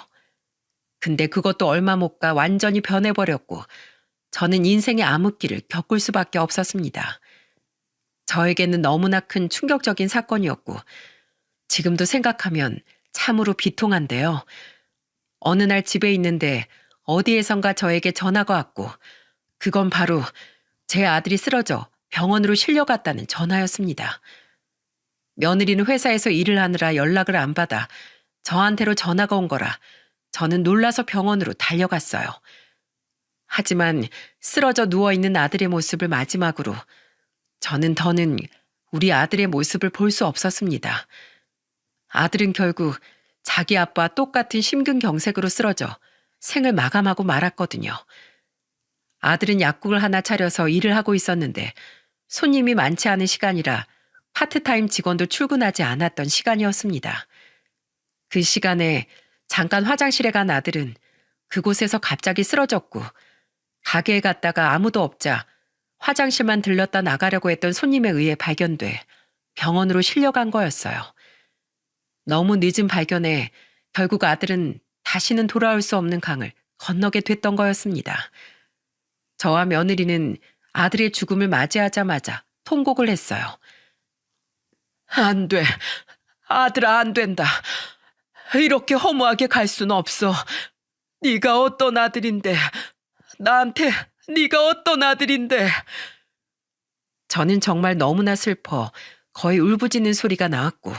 [SPEAKER 1] 근데 그것도 얼마 못 가 완전히 변해버렸고 저는 인생의 암흑기를 겪을 수밖에 없었습니다. 저에게는 너무나 큰 충격적인 사건이었고 지금도 생각하면 참으로 비통한데요. 어느 날 집에 있는데 어디에선가 저에게 전화가 왔고 그건 바로 제 아들이 쓰러져 병원으로 실려갔다는 전화였습니다. 며느리는 회사에서 일을 하느라 연락을 안 받아 저한테로 전화가 온 거라 저는 놀라서 병원으로 달려갔어요. 하지만 쓰러져 누워있는 아들의 모습을 마지막으로 저는 더는 우리 아들의 모습을 볼 수 없었습니다. 아들은 결국 자기 아빠와 똑같은 심근경색으로 쓰러져 생을 마감하고 말았거든요. 아들은 약국을 하나 차려서 일을 하고 있었는데 손님이 많지 않은 시간이라 파트타임 직원도 출근하지 않았던 시간이었습니다. 그 시간에 잠깐 화장실에 간 아들은 그곳에서 갑자기 쓰러졌고 가게에 갔다가 아무도 없자 화장실만 들렀다 나가려고 했던 손님에 의해 발견돼 병원으로 실려간 거였어요. 너무 늦은 발견에 결국 아들은 다시는 돌아올 수 없는 강을 건너게 됐던 거였습니다. 저와 며느리는 아들의 죽음을 맞이하자마자 통곡을 했어요. 안 돼. 아들아, 안 된다. 이렇게 허무하게 갈 수는 없어. 네가 어떤 아들인데. 나한테 네가 어떤 아들인데. 저는 정말 너무나 슬퍼 거의 울부짖는 소리가 나왔고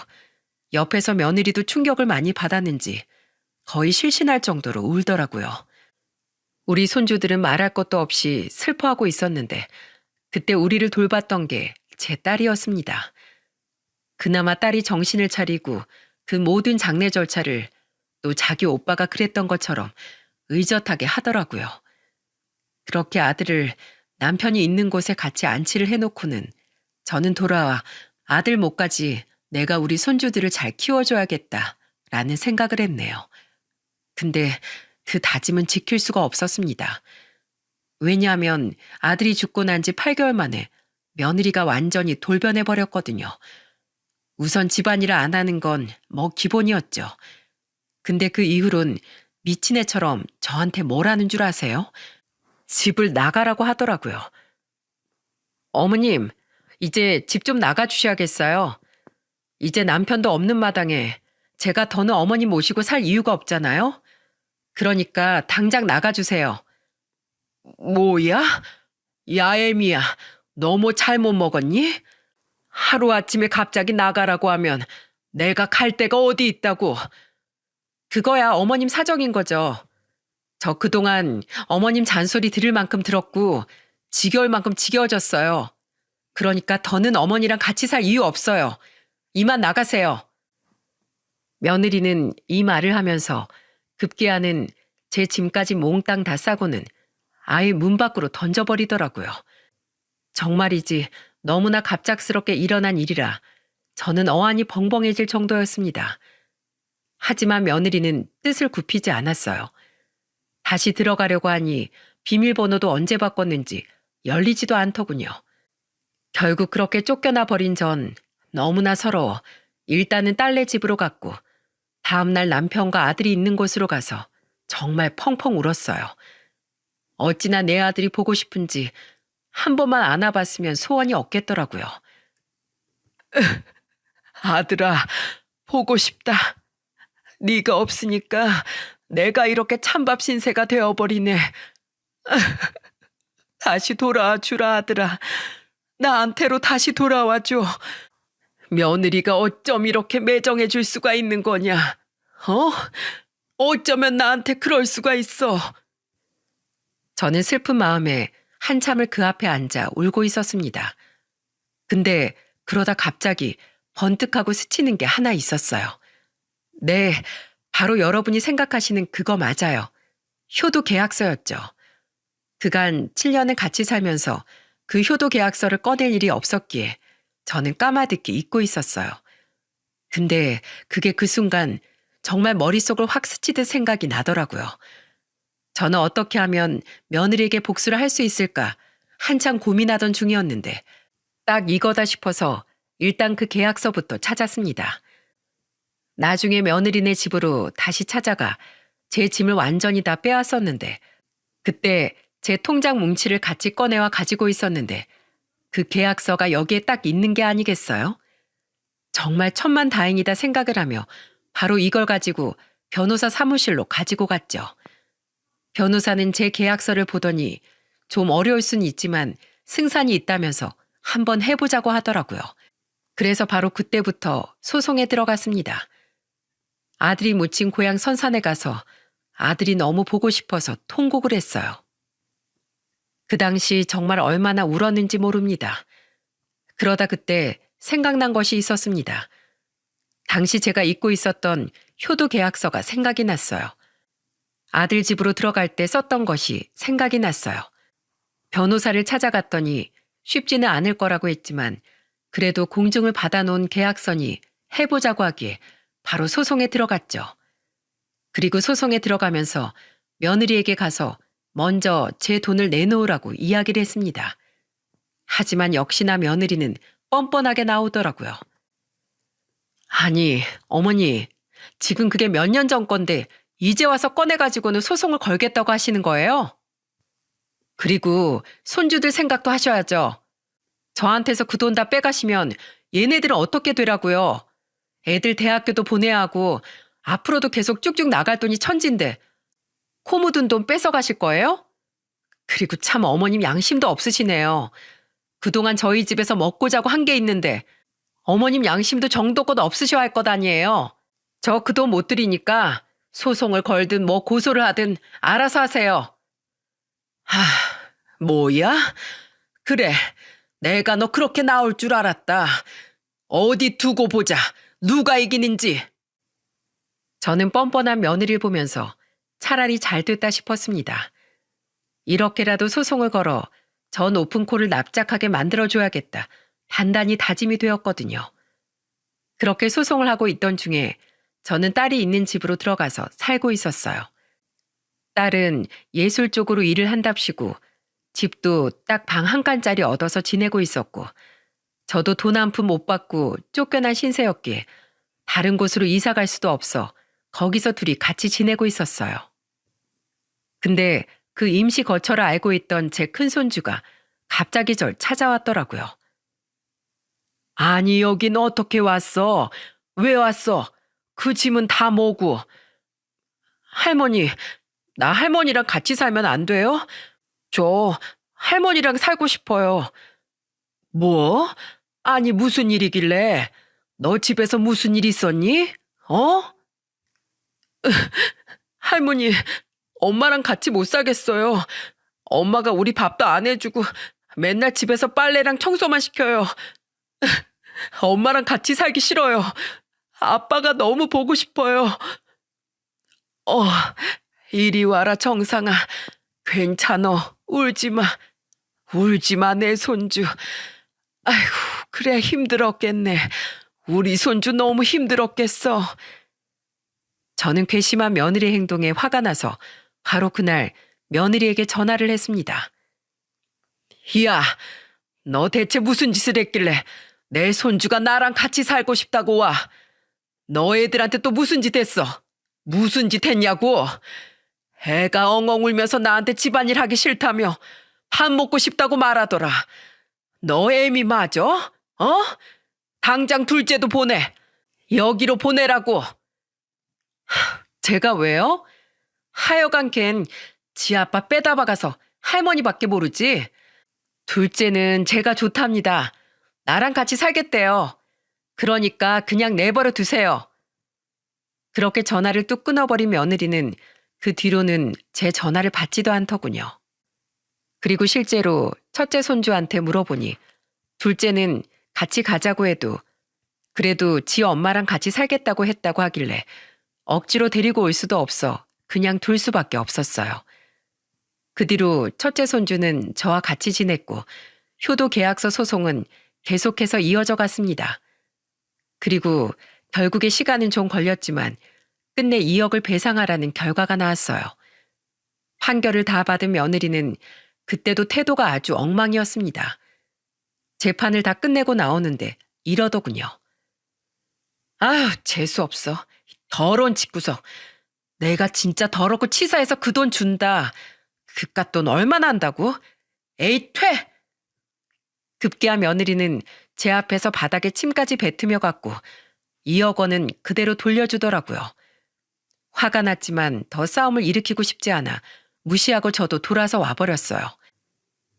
[SPEAKER 1] 옆에서 며느리도 충격을 많이 받았는지 거의 실신할 정도로 울더라고요. 우리 손주들은 말할 것도 없이 슬퍼하고 있었는데 그때 우리를 돌봤던 게 제 딸이었습니다. 그나마 딸이 정신을 차리고 그 모든 장례 절차를 또 자기 오빠가 그랬던 것처럼 의젓하게 하더라고요. 그렇게 아들을 남편이 있는 곳에 같이 안치를 해놓고는 저는 돌아와 아들 몫까지 내가 우리 손주들을 잘 키워줘야겠다라는 생각을 했네요. 근데 그 다짐은 지킬 수가 없었습니다. 왜냐하면 아들이 죽고 난 지 8개월 만에 며느리가 완전히 돌변해버렸거든요. 우선 집안일을 안 하는 건 뭐 기본이었죠. 근데 그 이후론 미친 애처럼 저한테 뭘 하는 줄 아세요? 집을 나가라고 하더라고요. 어머님, 이제 집 좀 나가주셔야겠어요. 이제 남편도 없는 마당에 제가 더는 어머님 모시고 살 이유가 없잖아요. 그러니까 당장 나가주세요. 뭐야? 야애미야, 너 뭐 잘못 먹었니? 하루아침에 갑자기 나가라고 하면 내가 갈 데가 어디 있다고. 그거야 어머님 사정인 거죠. 저 그동안 어머님 잔소리 들을 만큼 들었고 지겨울 만큼 지겨워졌어요. 그러니까 더는 어머니랑 같이 살 이유 없어요. 이만 나가세요. 며느리는 이 말을 하면서 급기야는 제 짐까지 몽땅 다 싸고는 아예 문 밖으로 던져버리더라고요. 정말이지 너무나 갑작스럽게 일어난 일이라 저는 어안이 벙벙해질 정도였습니다. 하지만 며느리는 뜻을 굽히지 않았어요. 다시 들어가려고 하니 비밀번호도 언제 바꿨는지 열리지도 않더군요. 결국 그렇게 쫓겨나 버린 전 너무나 서러워 일단은 딸네 집으로 갔고 다음날 남편과 아들이 있는 곳으로 가서 정말 펑펑 울었어요. 어찌나 내 아들이 보고 싶은지 한 번만 안아봤으면 소원이 없겠더라고요. 아들아, 보고 싶다. 네가 없으니까 내가 이렇게 찬밥 신세가 되어버리네. 다시 돌아와 주라 아들아. 나한테로 다시 돌아와 줘. 며느리가 어쩜 이렇게 매정해 줄 수가 있는 거냐? 어?
[SPEAKER 2] 어쩌면 나한테 그럴 수가 있어.
[SPEAKER 1] 저는 슬픈 마음에 한참을 그 앞에 앉아 울고 있었습니다. 근데 그러다 갑자기 번뜩하고 스치는 게 하나 있었어요. 네, 바로 여러분이 생각하시는 그거 맞아요. 효도 계약서였죠. 그간 7년을 같이 살면서 그 효도 계약서를 꺼낼 일이 없었기에 저는 까마득히 잊고 있었어요. 근데 그게 그 순간 정말 머릿속을 확 스치듯 생각이 나더라고요. 저는 어떻게 하면 며느리에게 복수를 할 수 있을까 한참 고민하던 중이었는데 딱 이거다 싶어서 일단 그 계약서부터 찾았습니다. 나중에 며느리네 집으로 다시 찾아가 제 짐을 완전히 다 빼앗았는데 그때 제 통장 뭉치를 같이 꺼내와 가지고 있었는데 그 계약서가 여기에 딱 있는 게 아니겠어요? 정말 천만다행이다 생각을 하며 바로 이걸 가지고 변호사 사무실로 가지고 갔죠. 변호사는 제 계약서를 보더니 좀 어려울 수는 있지만 승산이 있다면서 한번 해보자고 하더라고요. 그래서 바로 그때부터 소송에 들어갔습니다. 아들이 묻힌 고향 선산에 가서 아들이 너무 보고 싶어서 통곡을 했어요. 그 당시 정말 얼마나 울었는지 모릅니다. 그러다 그때 생각난 것이 있었습니다. 당시 제가 잊고 있었던 효도 계약서가 생각이 났어요. 아들 집으로 들어갈 때 썼던 것이 생각이 났어요. 변호사를 찾아갔더니 쉽지는 않을 거라고 했지만 그래도 공증을 받아놓은 계약서니 해보자고 하기에 바로 소송에 들어갔죠. 그리고 소송에 들어가면서 며느리에게 가서 먼저 제 돈을 내놓으라고 이야기를 했습니다. 하지만 역시나 며느리는 뻔뻔하게 나오더라고요. 아니, 어머니, 지금 그게 몇 년 전 건데 이제 와서 꺼내가지고는 소송을 걸겠다고 하시는 거예요? 그리고 손주들 생각도 하셔야죠. 저한테서 그 돈 다 빼가시면 얘네들은 어떻게 되라고요? 애들 대학교도 보내야 하고 앞으로도 계속 쭉쭉 나갈 돈이 천진데 코 묻은 돈 뺏어가실 거예요? 그리고 참 어머님 양심도 없으시네요. 그동안 저희 집에서 먹고 자고 한 게 있는데 어머님 양심도 정도껏 없으셔야 할 것 아니에요. 저 그 돈 못 드리니까 소송을 걸든 뭐 고소를 하든 알아서 하세요. 하, 뭐야? 그래, 내가 너 그렇게 나올 줄 알았다. 어디 두고 보자. 누가 이기는지. 저는 뻔뻔한 며느리를 보면서 차라리 잘 됐다 싶었습니다. 이렇게라도 소송을 걸어 저 높은 코를 납작하게 만들어줘야겠다. 단단히 다짐이 되었거든요. 그렇게 소송을 하고 있던 중에 저는 딸이 있는 집으로 들어가서 살고 있었어요. 딸은 예술 쪽으로 일을 한답시고 집도 딱 방 한 칸짜리 얻어서 지내고 있었고 저도 돈 한 푼 못 받고 쫓겨난 신세였기에 다른 곳으로 이사 갈 수도 없어 거기서 둘이 같이 지내고 있었어요. 근데 그 임시 거처를 알고 있던 제 큰손주가 갑자기 절 찾아왔더라고요. 아니, 여긴 어떻게 왔어? 왜 왔어? 그 짐은 다 뭐고? 할머니, 나 할머니랑 같이 살면 안 돼요? 저 할머니랑 살고 싶어요. 뭐? 아니, 무슨 일이길래? 너 집에서 무슨 일 있었니? 어? 할머니, 엄마랑 같이 못 살겠어요. 엄마가 우리 밥도 안 해주고 맨날 집에서 빨래랑 청소만 시켜요. 엄마랑 같이 살기 싫어요. 아빠가 너무 보고 싶어요. 어, 이리 와라, 정상아. 괜찮어. 울지 마. 울지 마, 내 손주. 아이고, 그래, 힘들었겠네. 우리 손주 너무 힘들었겠어. 저는 괘씸한 며느리 행동에 화가 나서 바로 그날 며느리에게 전화를 했습니다. 야, 너 대체 무슨 짓을 했길래 내 손주가 나랑 같이 살고 싶다고 와. 너 애들한테 또 무슨 짓 했어? 무슨 짓 했냐고? 애가 엉엉 울면서 나한테 집안일 하기 싫다며 밥 먹고 싶다고 말하더라. 너 애미 맞아? 어? 당장 둘째도 보내. 여기로 보내라고. 제가 왜요? 하여간 걘 지 아빠 빼다 박아서 할머니밖에 모르지. 둘째는 제가 좋답니다. 나랑 같이 살겠대요. 그러니까 그냥 내버려 두세요. 그렇게 전화를 뚝 끊어버린 며느리는 그 뒤로는 제 전화를 받지도 않더군요. 그리고 실제로 첫째 손주한테 물어보니 둘째는 같이 가자고 해도 그래도 지 엄마랑 같이 살겠다고 했다고 하길래 억지로 데리고 올 수도 없어 그냥 둘 수밖에 없었어요. 그 뒤로 첫째 손주는 저와 같이 지냈고 효도 계약서 소송은 계속해서 이어져 갔습니다. 그리고 결국에 시간은 좀 걸렸지만 끝내 2억을 배상하라는 결과가 나왔어요. 판결을 다 받은 며느리는 그때도 태도가 아주 엉망이었습니다. 재판을 다 끝내고 나오는데 이러더군요. 아휴, 재수없어. 더러운 집구석. 내가 진짜 더럽고 치사해서 그 돈 준다. 그깟 돈 얼마나 한다고? 에이, 퇴! 급기야 며느리는 제 앞에서 바닥에 침까지 뱉으며 갔고 2억 원은 그대로 돌려주더라고요. 화가 났지만 더 싸움을 일으키고 싶지 않아 무시하고 저도 돌아서 와버렸어요.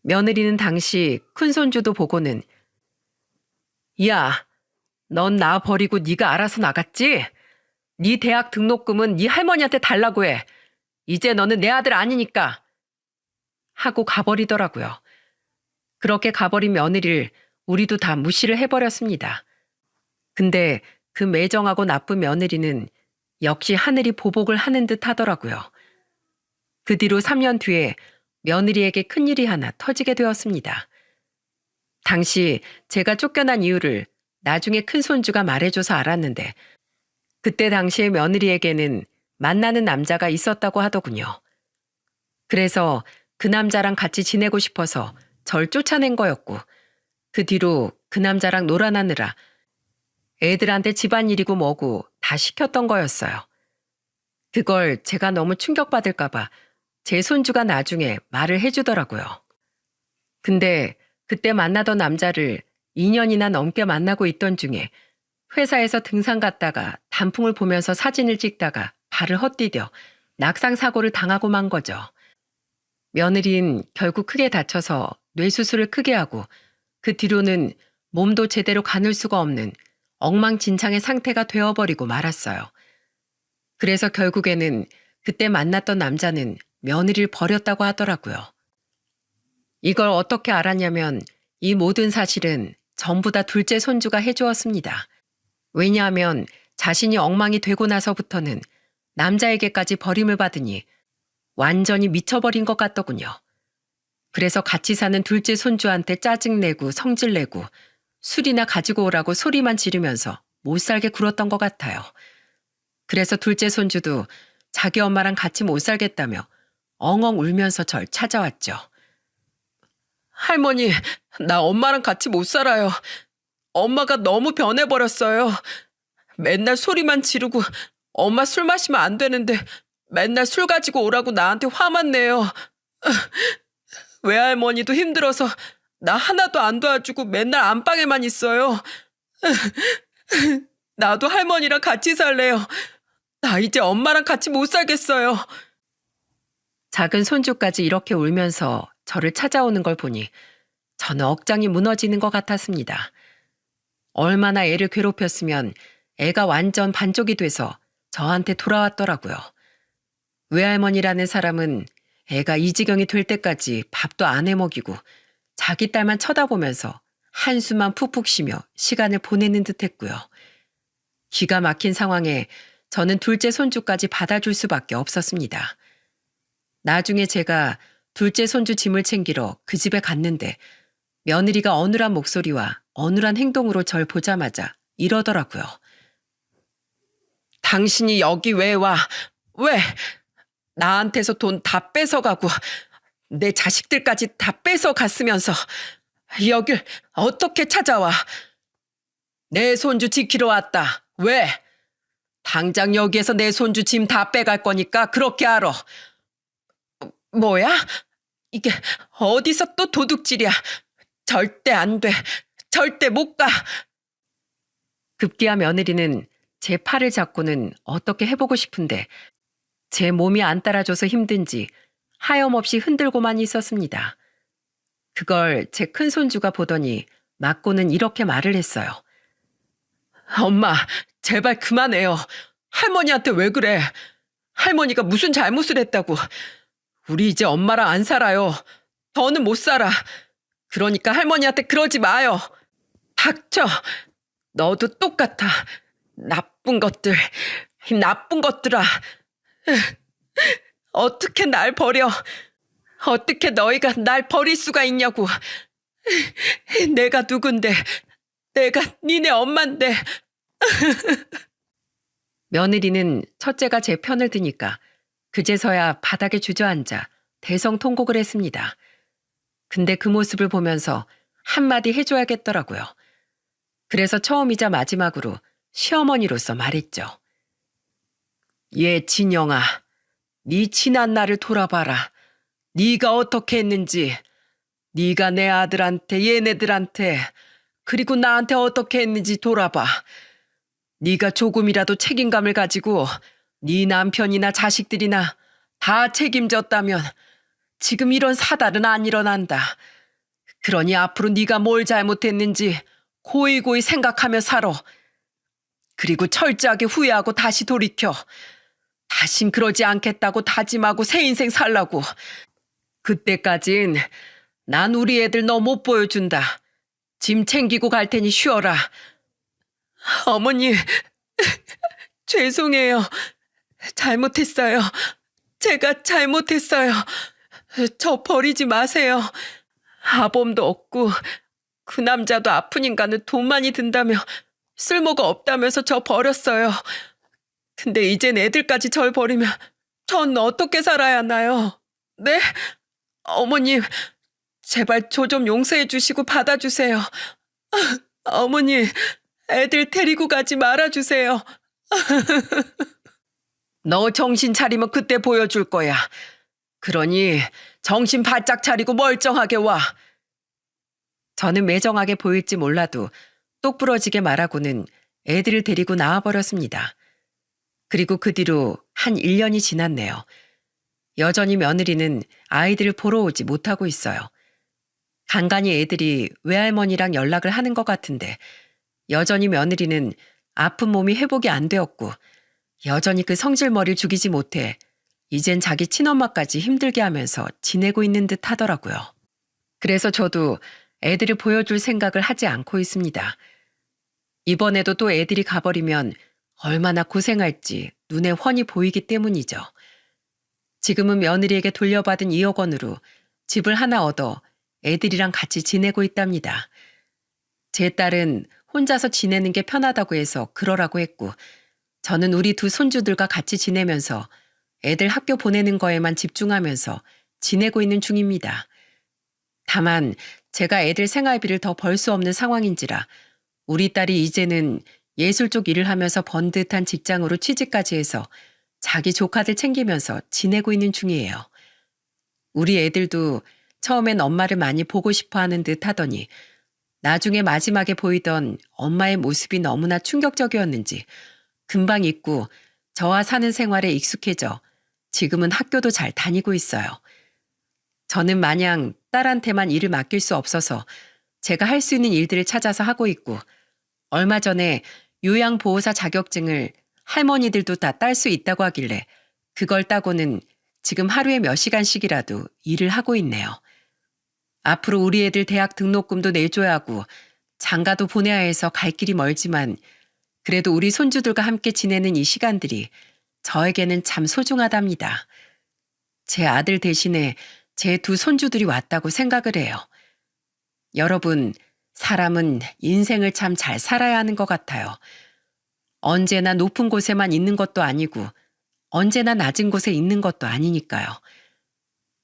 [SPEAKER 1] 며느리는 당시 큰손주도 보고는 야, 넌 나 버리고 네가 알아서 나갔지? 네 대학 등록금은 네 할머니한테 달라고 해. 이제 너는 내 아들 아니니까. 하고 가버리더라고요. 그렇게 가버린 며느리를 우리도 다 무시를 해버렸습니다. 근데 그 매정하고 나쁜 며느리는 역시 하늘이 보복을 하는 듯 하더라고요. 그 뒤로 3년 뒤에 며느리에게 큰일이 하나 터지게 되었습니다. 당시 제가 쫓겨난 이유를 나중에 큰손주가 말해줘서 알았는데 그때 당시에 며느리에게는 만나는 남자가 있었다고 하더군요. 그래서 그 남자랑 같이 지내고 싶어서 절 쫓아낸 거였고 그 뒤로 그 남자랑 놀아나느라 애들한테 집안일이고 뭐고 다 시켰던 거였어요. 그걸 제가 너무 충격받을까봐 제 손주가 나중에 말을 해주더라고요. 근데 그때 만나던 남자를 2년이나 넘게 만나고 있던 중에 회사에서 등산 갔다가 단풍을 보면서 사진을 찍다가 발을 헛디뎌 낙상 사고를 당하고 만 거죠. 며느리는 결국 크게 다쳐서 뇌수술을 크게 하고 그 뒤로는 몸도 제대로 가눌 수가 없는 엉망진창의 상태가 되어버리고 말았어요. 그래서 결국에는 그때 만났던 남자는 며느리를 버렸다고 하더라고요. 이걸 어떻게 알았냐면 이 모든 사실은 전부 다 둘째 손주가 해주었습니다. 왜냐하면 자신이 엉망이 되고 나서부터는 남자에게까지 버림을 받으니 완전히 미쳐버린 것 같더군요. 그래서 같이 사는 둘째 손주한테 짜증내고 성질내고 술이나 가지고 오라고 소리만 지르면서 못살게 굴었던 것 같아요. 그래서 둘째 손주도 자기 엄마랑 같이 못 살겠다며 엉엉 울면서 절 찾아왔죠. 할머니, 나 엄마랑 같이 못 살아요. 엄마가 너무 변해버렸어요. 맨날 소리만 지르고 엄마 술 마시면 안 되는데 맨날 술 가지고 오라고 나한테 화만 내요. 외할머니도 힘들어서 나 하나도 안 도와주고 맨날 안방에만 있어요. 나도 할머니랑 같이 살래요. 나 이제 엄마랑 같이 못 살겠어요. 작은 손주까지 이렇게 울면서 저를 찾아오는 걸 보니 저는 억장이 무너지는 것 같았습니다. 얼마나 애를 괴롭혔으면 애가 완전 반쪽이 돼서 저한테 돌아왔더라고요. 외할머니라는 사람은 애가 이 지경이 될 때까지 밥도 안 해먹이고 자기 딸만 쳐다보면서 한숨만 푹푹 쉬며 시간을 보내는 듯 했고요. 기가 막힌 상황에 저는 둘째 손주까지 받아줄 수밖에 없었습니다. 나중에 제가 둘째 손주 짐을 챙기러 그 집에 갔는데 며느리가 어눌한 목소리와 어눌한 행동으로 절 보자마자 이러더라고요. 당신이 여기 왜 와? 왜? 나한테서 돈 다 뺏어가고 내 자식들까지 다 뺏어갔으면서 여길 어떻게 찾아와? 내 손주 지키러 왔다. 왜? 당장 여기에서 내 손주 짐 다 빼갈 거니까 그렇게 알아. 뭐야? 이게 어디서 또 도둑질이야. 절대 안 돼. 절대 못 가. 급기야 며느리는 제 팔을 잡고는 어떻게 해보고 싶은데 제 몸이 안 따라줘서 힘든지 하염없이 흔들고만 있었습니다. 그걸 제 큰손주가 보더니 맞고는 이렇게 말을 했어요. 엄마, 제발 그만해요.
[SPEAKER 2] 할머니한테 왜 그래? 할머니가 무슨 잘못을 했다고. 우리 이제 엄마랑 안 살아요. 더는 못 살아. 그러니까 할머니한테 그러지 마요. 닥쳐. 너도 똑같아. 나쁜 것들. 이 나쁜 것들아. 어떻게 날 버려? 어떻게 너희가 날 버릴 수가 있냐고. 내가 누군데. 내가 니네 엄만데.
[SPEAKER 1] 며느리는 첫째가 제 편을 드니까 그제서야 바닥에 주저앉아 대성통곡을 했습니다. 근데 그 모습을 보면서 한마디 해줘야겠더라고요. 그래서 처음이자 마지막으로 시어머니로서 말했죠. 얘 진영아, 네 지난 날을 돌아봐라. 네가 어떻게 했는지, 네가 내 아들한테, 얘네들한테, 그리고 나한테 어떻게 했는지 돌아봐. 네가 조금이라도 책임감을 가지고 네 남편이나 자식들이나 다 책임졌다면 지금 이런 사달은 안 일어난다. 그러니 앞으로 네가 뭘 잘못했는지 고이고이 생각하며 살아. 그리고 철저하게 후회하고 다시 돌이켜. 다신 그러지 않겠다고 다짐하고 새 인생 살라고. 그때까진 난 우리 애들 너 못 보여준다. 짐 챙기고 갈 테니 쉬어라.
[SPEAKER 2] 어머니, 죄송해요. 잘못했어요. 제가 잘못했어요. 저 버리지 마세요. 아범도 없고 그 남자도 아픈 인간은 돈 많이 든다며 쓸모가 없다면서 저 버렸어요. 근데 이젠 애들까지 절 버리면 전 어떻게 살아야 하나요? 네? 어머님, 제발 저 좀 용서해 주시고 받아주세요. 어머니, 애들 데리고 가지 말아주세요.
[SPEAKER 1] 너 정신 차리면 그때 보여줄 거야. 그러니 정신 바짝 차리고 멀쩡하게 와. 저는 매정하게 보일지 몰라도 똑부러지게 말하고는 애들을 데리고 나와버렸습니다. 그리고 그 뒤로 한 1년이 지났네요. 여전히 며느리는 아이들을 보러 오지 못하고 있어요. 간간히 애들이 외할머니랑 연락을 하는 것 같은데 여전히 며느리는 아픈 몸이 회복이 안 되었고 여전히 그 성질머리를 죽이지 못해 이젠 자기 친엄마까지 힘들게 하면서 지내고 있는 듯 하더라고요. 그래서 저도 애들을 보여줄 생각을 하지 않고 있습니다. 이번에도 또 애들이 가버리면 얼마나 고생할지 눈에 훤히 보이기 때문이죠. 지금은 며느리에게 돌려받은 2억 원으로 집을 하나 얻어 애들이랑 같이 지내고 있답니다. 제 딸은 혼자서 지내는 게 편하다고 해서 그러라고 했고 저는 우리 두 손주들과 같이 지내면서 애들 학교 보내는 거에만 집중하면서 지내고 있는 중입니다. 다만 제가 애들 생활비를 더 벌 수 없는 상황인지라 우리 딸이 이제는 예술 쪽 일을 하면서 번 듯한 직장으로 취직까지 해서 자기 조카들 챙기면서 지내고 있는 중이에요. 우리 애들도 처음엔 엄마를 많이 보고 싶어 하는 듯 하더니 나중에 마지막에 보이던 엄마의 모습이 너무나 충격적이었는지 금방 잊고 저와 사는 생활에 익숙해져 지금은 학교도 잘 다니고 있어요. 저는 마냥 딸한테만 일을 맡길 수 없어서 제가 할 수 있는 일들을 찾아서 하고 있고 얼마 전에 요양보호사 자격증을 할머니들도 다 딸 수 있다고 하길래 그걸 따고는 지금 하루에 몇 시간씩이라도 일을 하고 있네요. 앞으로 우리 애들 대학 등록금도 내줘야 하고 장가도 보내야 해서 갈 길이 멀지만 그래도 우리 손주들과 함께 지내는 이 시간들이 저에게는 참 소중하답니다. 제 아들 대신에 제 두 손주들이 왔다고 생각을 해요. 여러분, 사람은 인생을 참 잘 살아야 하는 것 같아요. 언제나 높은 곳에만 있는 것도 아니고 언제나 낮은 곳에 있는 것도 아니니까요.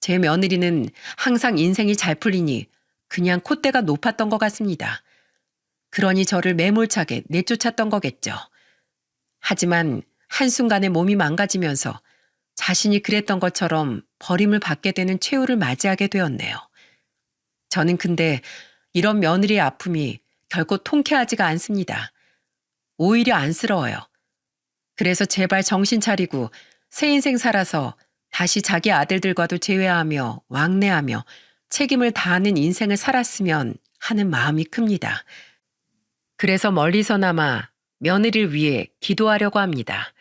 [SPEAKER 1] 제 며느리는 항상 인생이 잘 풀리니 그냥 콧대가 높았던 것 같습니다. 그러니 저를 매몰차게 내쫓았던 거겠죠. 하지만 한순간에 몸이 망가지면서 자신이 그랬던 것처럼 버림을 받게 되는 최후를 맞이하게 되었네요. 저는 근데 이런 며느리의 아픔이 결코 통쾌하지가 않습니다. 오히려 안쓰러워요. 그래서 제발 정신 차리고 새 인생 살아서 다시 자기 아들들과도 재회하며 왕래하며 책임을 다하는 인생을 살았으면 하는 마음이 큽니다. 그래서 멀리서나마 며느리를 위해 기도하려고 합니다.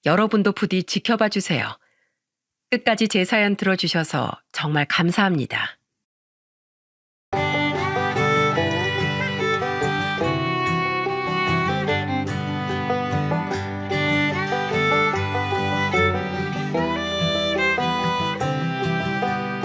[SPEAKER 1] 여러분도 부디 지켜봐 주세요. 끝까지 제 사연 들어주셔서 정말 감사합니다.